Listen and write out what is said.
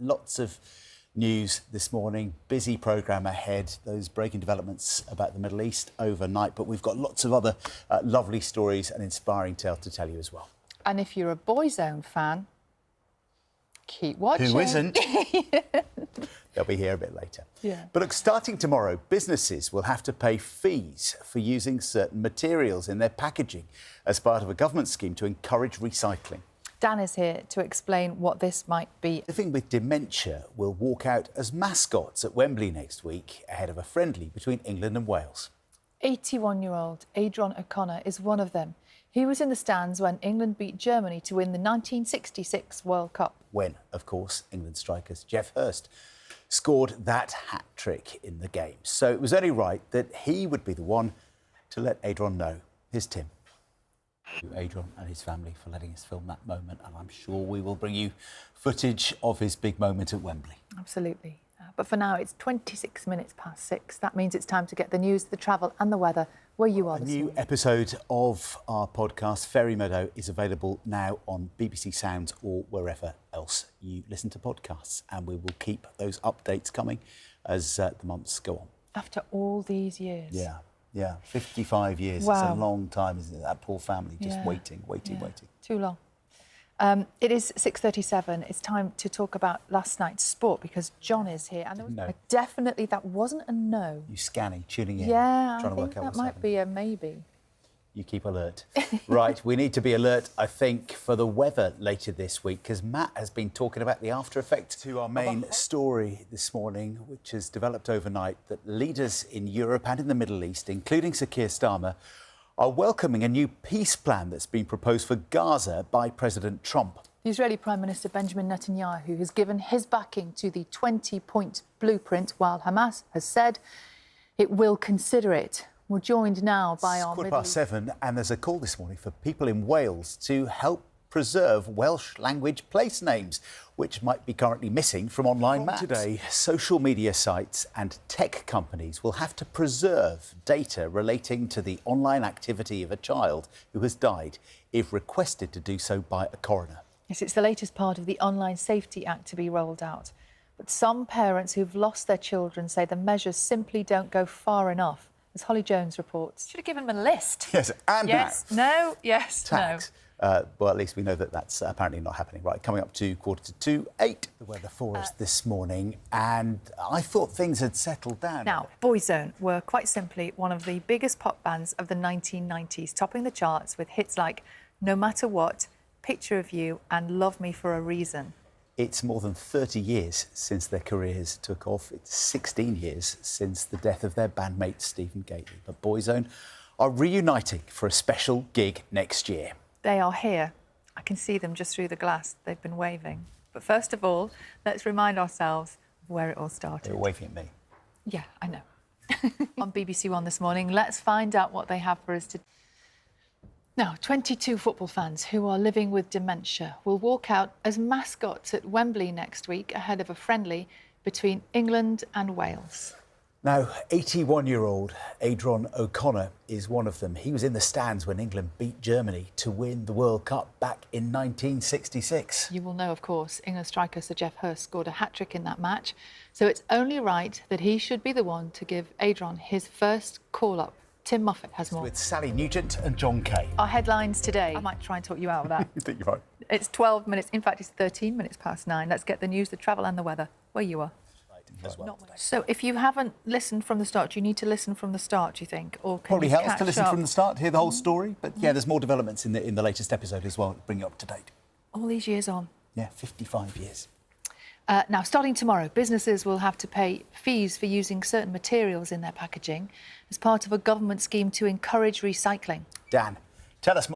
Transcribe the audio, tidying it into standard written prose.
Lots of news this morning, busy programme ahead, those breaking developments about the Middle East overnight, but we've got lots of other lovely stories and inspiring tales to tell you as well. And if you're a Boyzone fan, keep watching. Who isn't? They'll be here a bit later. Yeah. But look, starting tomorrow, businesses will have to pay fees for using certain materials in their packaging as part of a government scheme to encourage recycling. Dan is here to explain what this might be. Living with dementia will walk out as mascots at Wembley next week ahead of a friendly between England and Wales. 81-year-old Adrian O'Connor is one of them. He was in the stands when England beat Germany to win the 1966 World Cup. When, of course, England strikers Geoff Hurst scored that hat-trick in the game. So it was only right that he would be the one to let Adrian know. Here's Tim. Adrian and his family for letting us film that moment, and I'm sure we will bring you footage of his big moment at Wembley. Absolutely. But for now, it's 26 minutes past 6. That means it's time to get the news, the travel and the weather where you are this morning. A new episode of our podcast, Fairy Meadow, is available now on BBC Sounds or wherever else you listen to podcasts, and we will keep those updates coming as the months go on. After all these years. Yeah, 55 years. Wow. It's a long time, isn't it? That poor family just waiting. Too long. It is 6:37. It's time to talk about last night's sport because John is here. And there was definitely, that wasn't a no. You scanning, tuning in, yeah, trying to work out that what's might happening. be a maybe. You keep alert. Right, we need to be alert, I think, for the weather later this week, because Matt has been talking about the after effects to our main story this morning, which has developed overnight, that leaders in Europe and in the Middle East, including Sir Keir Starmer, are welcoming a new peace plan that's been proposed for Gaza by President Trump. The Israeli Prime Minister Benjamin Netanyahu has given his backing to the 20-point blueprint, while Hamas has said it will consider it. We're joined now by our... It's 7:15, and there's a call this morning for people in Wales to help preserve Welsh language place names, which might be currently missing from online maps. Today, social media sites and tech companies will have to preserve data relating to the online activity of a child who has died if requested to do so by a coroner. Yes, it's the latest part of the Online Safety Act to be rolled out. But some parents who've lost their children say the measures simply don't go far enough. As Holly Jones reports. Should have given them a list. Yes, and yes, no, yes, tax. no. Well, at least we know that that's apparently not happening. Right, coming up to 8:45, the weather for us this morning, and I thought things had settled down. Now, Boyzone were quite simply one of the biggest pop bands of the 1990s, topping the charts with hits like No Matter What, Picture of You and Love Me for a Reason. It's more than 30 years since their careers took off. It's 16 years since the death of their bandmate Stephen Gately. But Boyzone are reuniting for a special gig next year. They are here. I can see them just through the glass. They've been waving. But first of all, let's remind ourselves of where it all started. They were waving at me. Yeah, I know. On BBC One this morning, let's find out what they have for us today. Now, 22 football fans who are living with dementia will walk out as mascots at Wembley next week ahead of a friendly between England and Wales. Now, 81-year-old Adrian O'Connor is one of them. He was in the stands when England beat Germany to win the World Cup back in 1966. You will know, of course, England striker Sir Geoff Hurst scored a hat-trick in that match. So it's only right that he should be the one to give Adrian his first call-up. Tim Moffat has more. With Sally Nugent and John Kay. Our headlines today. I might try and talk you out of that. You think you're right? It's 12 minutes. In fact, it's 13 minutes past 9. Let's get the news, the travel and the weather where you are. As well. So if you haven't listened from the start, you need to listen from the start, do you think? Or can Probably you helps to listen up? from the start, to hear the whole story. But yeah, there's more developments in the latest episode as well to bring you up to date. All these years on. Yeah, 55 years. Now, starting tomorrow, businesses will have to pay fees for using certain materials in their packaging as part of a government scheme to encourage recycling. Dan, tell us more.